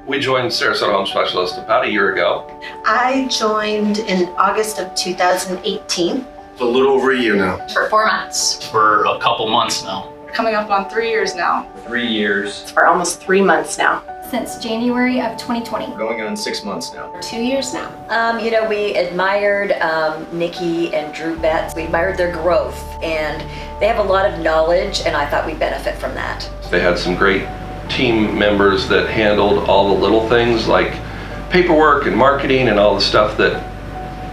We joined Sarasota Home Specialists about a year ago. I joined in August of 2018. A little over a year now. For 4 months. For a couple months now. Coming up on 3 years now. 3 years. For almost 3 months now. Since January of 2020. Going on 6 months now. 2 years now. We admired Nikki and Drew Betts. We admired their growth, and they have a lot of knowledge, and I thought we'd benefit from that. They had some great team members that handled all the little things like paperwork and marketing and all the stuff that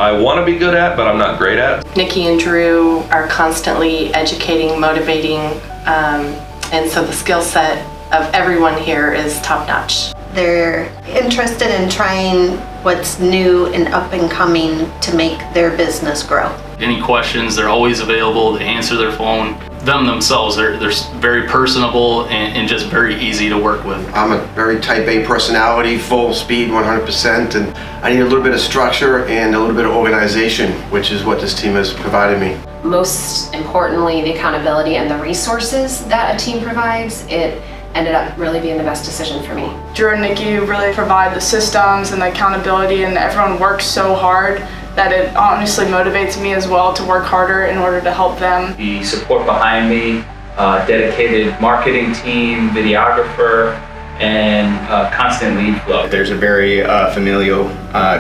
I want to be good at, but I'm not great at. Nikki and Drew are constantly educating, motivating, and so the skill set of everyone here is top notch. They're interested in trying what's new and up and coming to make their business grow. Any questions, they're always available. They answer their phone. Them themselves, they're very personable and just very easy to work with. I'm a very type A personality, full speed, 100%, and I need a little bit of structure and a little bit of organization, which is what this team has provided me. Most importantly, the accountability and the resources that a team provides, it ended up really being the best decision for me. Drew and Nikki really provide the systems and the accountability, and everyone works so hard that it honestly motivates me as well to work harder in order to help them. The support behind me, dedicated marketing team, videographer, and constant lead flow. There's a very familial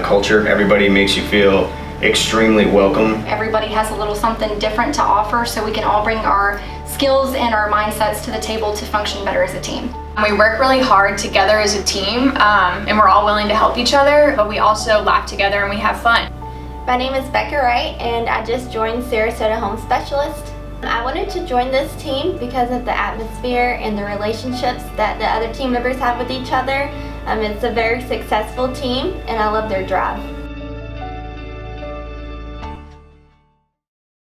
culture. Everybody makes you feel extremely welcome. Everybody has a little something different to offer, so we can all bring our skills and our mindsets to the table to function better as a team. We work really hard together as a team, and we're all willing to help each other, but we also laugh together and we have fun. My name is Becca Wright, and I just joined Sarasota Home Specialists. I wanted to join this team because of the atmosphere and the relationships that the other team members have with each other. It's a very successful team, and I love their drive.